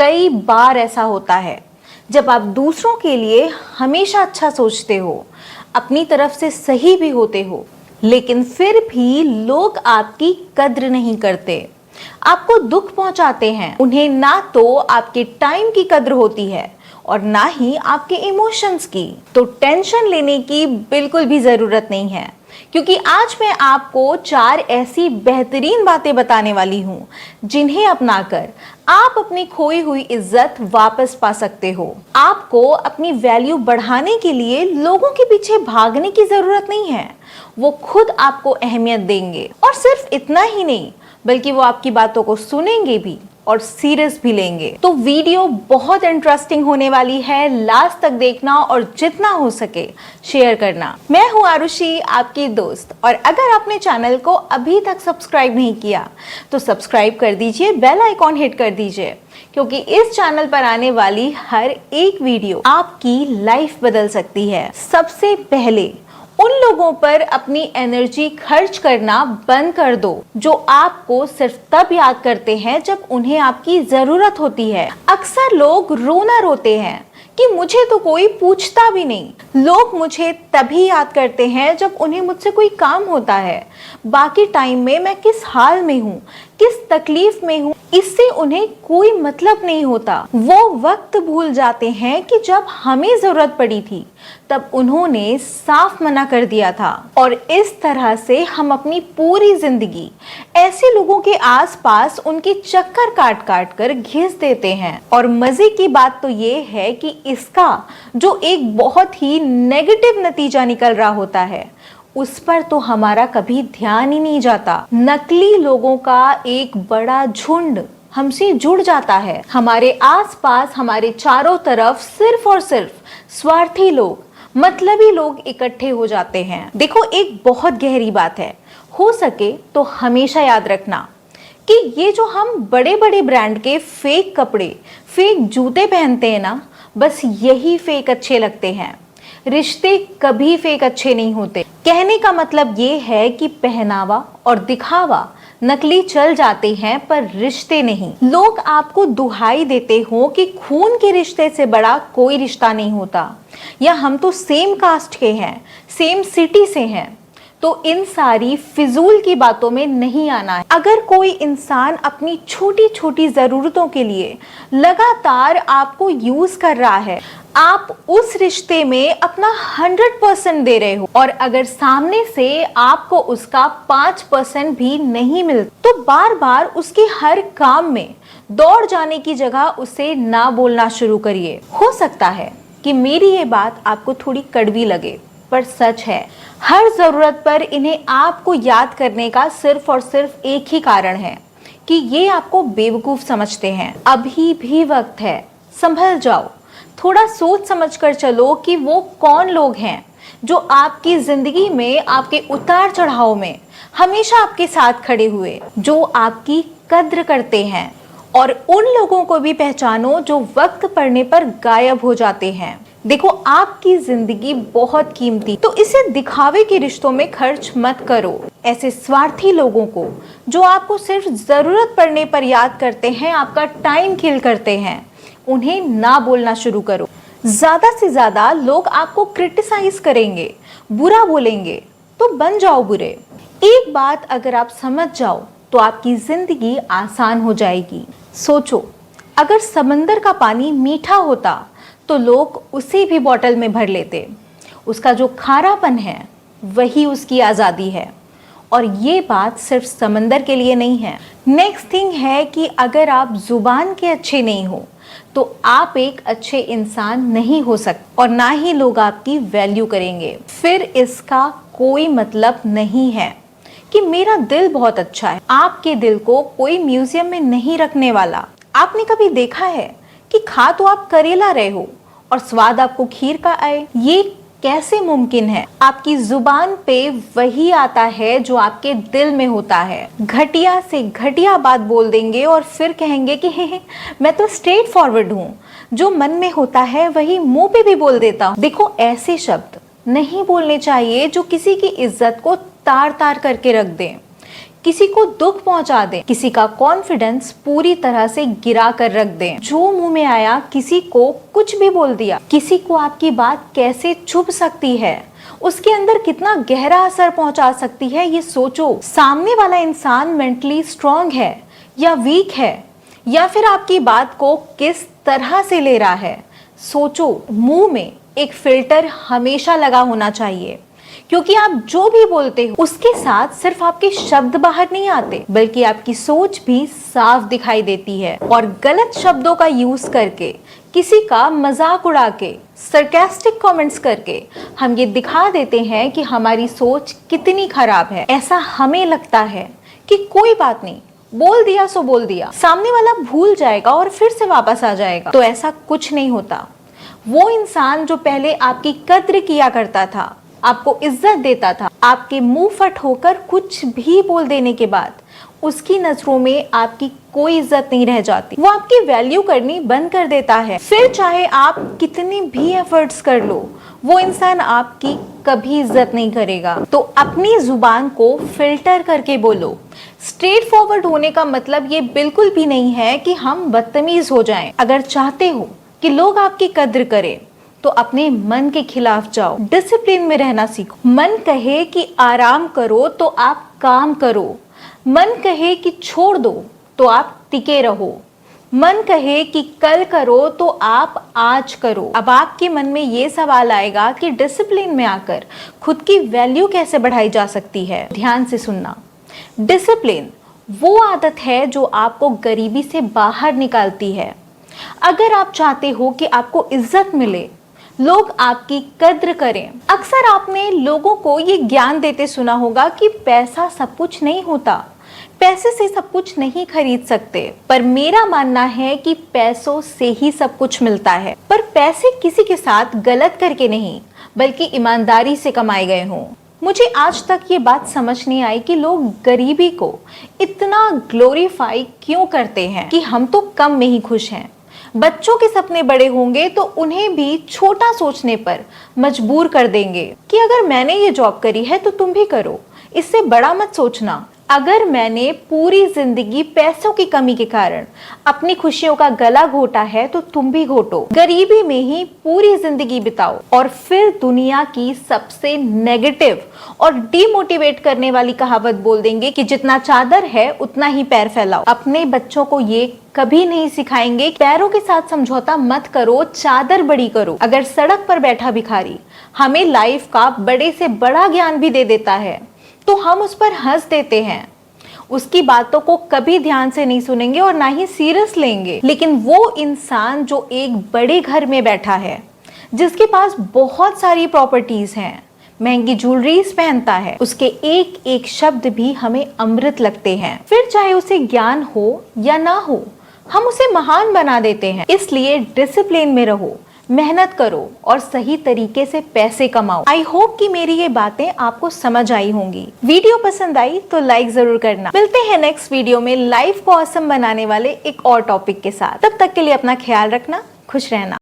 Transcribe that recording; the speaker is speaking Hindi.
कई बार ऐसा होता है जब आप दूसरों के लिए हमेशा अच्छा सोचते हो, अपनी तरफ से सही भी होते हो, लेकिन फिर भी लोग आपकी कद्र नहीं करते, आपको दुख पहुंचाते हैं। उन्हें ना तो आपके टाइम की कद्र होती है और ना ही आपके इमोशंस की। तो टेंशन लेने की बिल्कुल भी जरूरत नहीं है, क्योंकि आज मैं आपको 4 ऐसी बेहतरीन बातें बताने वाली हूं जिन्हें अपनाकर आप अपनी खोई हुई इज्जत वापस पा सकते हो। आपको अपनी वैल्यू बढ़ाने के लिए लोगों के पीछे भागने की जरूरत नहीं है। वो खुद आपको अहमियत देंगे, और सिर्फ इतना ही नहीं बल्कि वो आपकी बातों को सुनेंगे भी और सीरियस भी लेंगे। तो वीडियो बहुत इंटरेस्टिंग होने वाली है, लास्ट तक देखना और जितना हो सके शेयर करना। मैं हूं आरुषि, आपकी दोस्त, और अगर आपने चैनल को अभी तक सब्सक्राइब नहीं किया तो सब्सक्राइब कर दीजिए, बेल आइकॉन हिट कर दीजिए, क्योंकि इस चैनल पर आने वाली हर एक वीडियो आपकी लाइफ बदल सकती है। सबसे पहले उन लोगों पर अपनी एनर्जी खर्च करना बंद कर दो जो आपको सिर्फ तब याद करते हैं जब उन्हें आपकी जरूरत होती है। अक्सर लोग रोना रोते हैं कि मुझे तो कोई पूछता भी नहीं। लोग मुझे तभी याद करते हैं जब उन्हें मुझसे कोई काम होता है। बाकी टाइम में मैं किस हाल में हूँ, किस तकलीफ में हूँ, इससे उन्हें कोई मतलब नहीं होता। वो वक्त भूल जाते हैं कि जब हमें जरूरत पड़ी थी तब उन्होंने साफ मना कर दिया था। और इस तरह से हम अपनी पूरी जिंदगी ऐसे लोगों के आसपास उनके चक्कर काट काट कर घिस देते हैं। और मजे की बात तो ये है कि इसका जो एक बहुत ही नेगेटिव नतीजा निकल रहा होता है उस पर तो हमारा कभी ध्यान ही नहीं जाता। नकली लोगों का एक बड़ा झुंड हमसे जुड़ जाता है। हमारे आसपास, हमारे चारों तरफ सिर्फ और सिर्फ स्वार्थी लोग, मतलबी लोग इकट्ठे हो जाते हैं। देखो, एक बहुत गहरी बात है, हो सके तो हमेशा याद रखना कि ये जो हम बड़े बड़े ब्रांड के फेक कपड़े, फेक जूते पहनते हैं ना, बस यही फेक अच्छे लगते हैं। रिश्ते कभी फेक अच्छे नहीं होते। कहने का मतलब ये है कि पहनावा और दिखावा नकली चल जाते हैं पर रिश्ते नहीं। लोग आपको दुहाई देते हो कि खून के रिश्ते से बड़ा कोई रिश्ता नहीं होता, या हम तो सेम कास्ट के हैं, सेम सिटी से हैं। तो इन सारी फिजूल की बातों में नहीं आना है। अगर कोई इंसान अपनी छोटी छोटी जरूरतों के लिए लगातार आपको यूज कर रहा है, आप उस रिश्ते में अपना 100% दे रहे हो, और अगर सामने से आपको उसका 5% भी नहीं मिलता तो बार बार उसके हर काम में दौड़ जाने की जगह उसे ना बोलना शुरू करिए। हो सकता है कि मेरी ये बात आपको थोड़ी कड़वी लगे, पर सच है। हर जरूरत पर इन्हें आपको याद करने का सिर्फ और सिर्फ एक ही कारण है कि ये आपको बेवकूफ समझते हैं। अभी भी वक्त है, संभल जाओ। थोड़ा सोच समझ कर चलो कि वो कौन लोग हैं जो आपकी जिंदगी में, आपके उतार चढ़ाव में हमेशा आपके साथ खड़े हुए, जो आपकी कद्र करते हैं। और उन लोगों को भी पहचानो जो वक्त पड़ने पर गायब हो जाते हैं। देखो, आपकी जिंदगी बहुत कीमती, तो इसे दिखावे के रिश्तों में खर्च मत करो। ऐसे स्वार्थी लोगों को जो आपको सिर्फ जरूरत पड़ने पर याद करते हैं, आपका टाइम किल करते हैं, उन्हें ना बोलना शुरू करो। ज्यादा से ज्यादा लोग आपको क्रिटिसाइज करेंगे, बुरा बोलेंगे, तो बन जाओ बुरे। एक बात अगर आप समझ जाओ तो आपकी जिंदगी आसान हो जाएगी। सोचो, अगर समंदर का पानी मीठा होता तो लोग उसे भी बोतल में भर लेते। उसका जो खारापन है वही उसकी आज़ादी है। और ये बात सिर्फ समंदर के लिए नहीं है। नेक्स्ट थिंग है कि अगर आप जुबान के अच्छे नहीं हो तो आप एक अच्छे इंसान नहीं हो सकते, और ना ही लोग आपकी वैल्यू करेंगे। फिर इसका कोई मतलब नहीं है कि मेरा दिल बहुत अच्छा है। आपके दिल को कोई म्यूजियम में नहीं रखने वाला। आपने कभी देखा है कि खा तो आप करेला रहे हो और स्वाद आपको खीर का आए? ये कैसे मुमकिन है? आपकी जुबान पे वही आता है जो आपके दिल में होता है। घटिया से घटिया बात बोल देंगे और फिर कहेंगे कि हे मैं तो स्ट्रेट फॉरवर्ड हूँ, जो मन में होता है वही मुंह पे भी बोल देता हूँ। देखो, ऐसे शब्द नहीं बोलने चाहिए जो किसी की इज्जत को तार तार करके रख दें। किसी को दुख पहुंचा दें, किसी का कॉन्फिडेंस पूरी तरह से गिरा कर रख दें। जो मुंह में आया किसी को कुछ भी बोल दिया। किसी को आपकी बात कैसे चुभ सकती है, उसके अंदर कितना गहरा असर पहुंचा सकती है, ये सोचो। सामने वाला इंसान मेंटली स्ट्रांग है या वीक है, या फिर आपकी बात को किस तरह से ले रहा है। सोचो। मुंह में एक फिल्टर हमेशा लगा होना चाहिए, क्योंकि आप जो भी बोलते हो उसके साथ सिर्फ आपके शब्द बाहर नहीं आते, बल्कि आपकी सोच भी साफ दिखाई देती है। और गलत शब्दों का यूज करके, किसी का मजाक उड़ा के, सरकास्टिक कमेंट्स करके हम ये दिखा देते हैं कि हमारी सोच कितनी खराब है। ऐसा हमें लगता है कि कोई बात नहीं, बोल दिया सो बोल दिया, सामने वाला भूल जाएगा और फिर से वापस आ जाएगा। तो ऐसा कुछ नहीं होता। वो इंसान जो पहले आपकी कद्र किया करता था, आपको इज्जत देता था, आपके मुंह फट होकर कुछ भी बोल देने के बाद उसकी नजरों में आपकी कोई इज्जत नहीं रह जाती। वो आपकी वैल्यू करनी बंद कर देता है। फिर चाहे आप कितने भी एफर्ट्स कर लो, वो इंसान आपकी कभी इज्जत नहीं करेगा। तो अपनी जुबान को फिल्टर करके बोलो। स्ट्रेट फॉरवर्ड होने का मतलब ये बिल्कुल भी नहीं है कि हम बदतमीज हो जाएं। अगर चाहते हो कि लोग आपकी कद्र करें, तो अपने मन के खिलाफ जाओ। डिसिप्लिन में रहना सीखो। मन कहे कि आराम करो तो आप काम करो। मन कहे कि छोड़ दो तो आप टिके रहो। मन कहे कि कल करो तो आप आज करो। अब आपके मन में ये सवाल आएगा कि डिसिप्लिन में आकर खुद की वैल्यू कैसे बढ़ाई जा सकती है। ध्यान से सुनना। डिसिप्लिन वो आदत है जो आपको गरीबी से बाहर निकालती है। अगर आप चाहते हो कि आपको इज्जत मिले, लोग आपकी कद्र करें, अक्सर आपने लोगों को ये ज्ञान देते सुना होगा कि पैसा सब कुछ नहीं होता, पैसे से सब कुछ नहीं खरीद सकते। पर मेरा मानना है कि पैसों से ही सब कुछ मिलता है। पर पैसे किसी के साथ गलत करके नहीं, बल्कि ईमानदारी से कमाए गए हों। मुझे आज तक ये बात समझ नहीं आई कि लोग गरीबी को इतना ग्लोरीफाई क्यों करते हैं कि हम तो कम में ही खुश हैं। बच्चों के सपने बड़े होंगे तो उन्हें भी छोटा सोचने पर मजबूर कर देंगे कि अगर मैंने ये जॉब करी है तो तुम भी करो, इससे बड़ा मत सोचना। अगर मैंने पूरी जिंदगी पैसों की कमी के कारण अपनी खुशियों का गला घोटा है तो तुम भी घोटो। गरीबी में ही पूरी जिंदगी बिताओ और फिर दुनिया की सबसे नेगेटिव और डीमोटिवेट करने वाली कहावत बोल देंगे कि जितना चादर है उतना ही पैर फैलाओ। अपने बच्चों को ये कभी नहीं सिखाएंगे पैरों के साथ समझौता मत करो, चादर बड़ी करो। अगर सड़क पर बैठा भिखारी हमें लाइफ का बड़े से बड़ा ज्ञान भी दे देता है तो हम उस पर हंस देते हैं, उसकी बातों को कभी ध्यान से नहीं सुनेंगे और ना ही सीरियस लेंगे। लेकिन वो इंसान जो एक बड़े घर में बैठा है, जिसके पास बहुत सारी प्रॉपर्टीज हैं, महंगी ज्वेलरीज पहनता है, उसके एक एक शब्द भी हमें अमृत लगते हैं। फिर चाहे उसे ज्ञान हो या ना हो, हम उसे महान बना देते हैं। इसलिए डिसिप्लिन में रहो, मेहनत करो और सही तरीके से पैसे कमाओ। आई होप कि मेरी ये बातें आपको समझ आई होंगी। वीडियो पसंद आई तो लाइक जरूर करना। मिलते हैं नेक्स्ट वीडियो में लाइफ को ऑसम बनाने वाले एक और टॉपिक के साथ। तब तक के लिए अपना ख्याल रखना, खुश रहना।